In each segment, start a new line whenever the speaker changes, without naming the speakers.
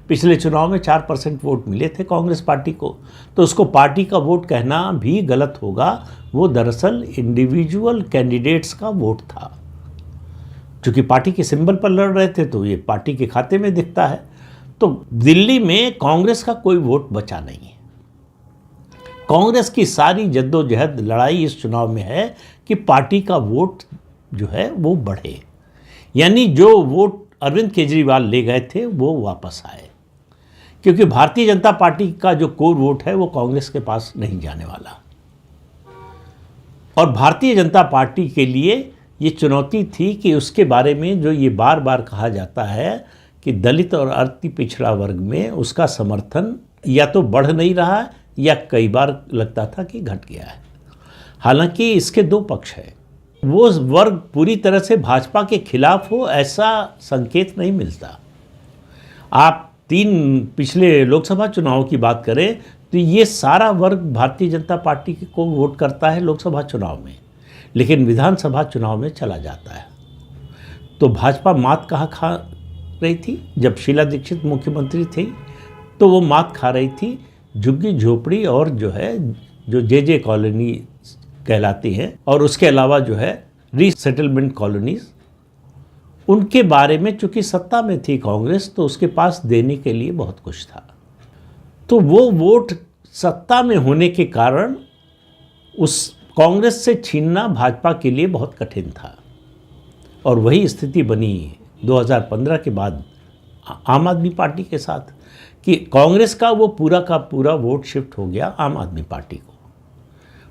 पिछले चुनाव में 4% वोट मिले थे कांग्रेस पार्टी को, तो उसको पार्टी का वोट कहना भी गलत होगा। वो दरअसल इंडिविजुअल कैंडिडेट्स का वोट था। चूँकि पार्टी के सिंबल पर लड़ रहे थे तो ये पार्टी के खाते में दिखता है। तो दिल्ली में कांग्रेस का कोई वोट बचा नहीं है। कांग्रेस की सारी जद्दोजहद लड़ाई इस चुनाव में है कि पार्टी का वोट जो है वो बढ़े, यानी जो वोट अरविंद केजरीवाल ले गए थे वो वापस आए, क्योंकि भारतीय जनता पार्टी का जो कोर वोट है वो कांग्रेस के पास नहीं जाने वाला। और भारतीय जनता पार्टी के लिए ये चुनौती थी कि उसके बारे में जो ये बार बार कहा जाता है कि दलित और अति पिछड़ा वर्ग में उसका समर्थन या तो बढ़ नहीं रहा है या कई बार लगता था कि घट गया है। हालांकि इसके दो पक्ष हैं। वो वर्ग पूरी तरह से भाजपा के खिलाफ हो ऐसा संकेत नहीं मिलता। आप 3 पिछले लोकसभा चुनावों की बात करें तो ये सारा वर्ग भारतीय जनता पार्टी को वोट करता है लोकसभा चुनाव में, लेकिन विधानसभा चुनाव में चला जाता है। तो भाजपा मात कहाँ खा रही थी? जब शीला दीक्षित मुख्यमंत्री थी तो वो मात खा रही थी झुग्गी झोपड़ी और जो जे कॉलोनी कहलाती हैं, और उसके अलावा जो है रीसेटलमेंट कॉलोनीज, उनके बारे में चूँकि सत्ता में थी कांग्रेस तो उसके पास देने के लिए बहुत कुछ था। तो वो वोट सत्ता में होने के कारण उस कांग्रेस से छीनना भाजपा के लिए बहुत कठिन था। और वही स्थिति बनी 2015 के बाद आम आदमी पार्टी के साथ कि कांग्रेस का वो पूरा का पूरा वोट शिफ्ट हो गया आम आदमी पार्टी को।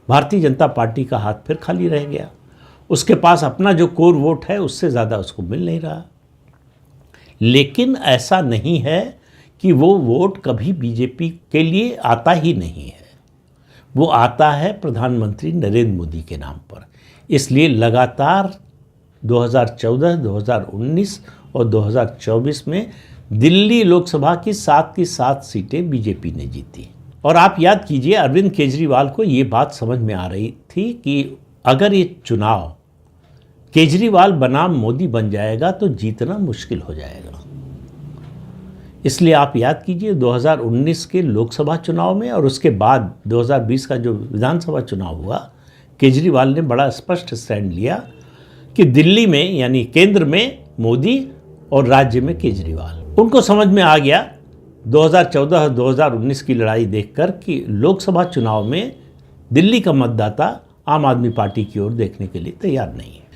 भारतीय जनता पार्टी का हाथ फिर खाली रह गया। उसके पास अपना जो कोर वोट है उससे ज़्यादा उसको मिल नहीं रहा। लेकिन ऐसा नहीं है कि वो वोट कभी बीजेपी के लिए आता ही नहीं है। वो आता है प्रधानमंत्री नरेंद्र मोदी के नाम पर। इसलिए लगातार 2014, 2019 और 2024 में दिल्ली लोकसभा की 7 की 7 सीटें बीजेपी ने जीती। और आप याद कीजिए, अरविंद केजरीवाल को ये बात समझ में आ रही थी कि अगर ये चुनाव केजरीवाल बनाम मोदी बन जाएगा तो जीतना मुश्किल हो जाएगा। इसलिए आप याद कीजिए 2019 के लोकसभा चुनाव में और उसके बाद 2020 का जो विधानसभा चुनाव हुआ, केजरीवाल ने बड़ा स्पष्ट स्टैंड लिया कि दिल्ली में यानी केंद्र में मोदी और राज्य में केजरीवाल। उनको समझ में आ गया 2014-2019 की लड़ाई देखकर कि लोकसभा चुनाव में दिल्ली का मतदाता आम आदमी पार्टी की ओर देखने के लिए तैयार नहीं है।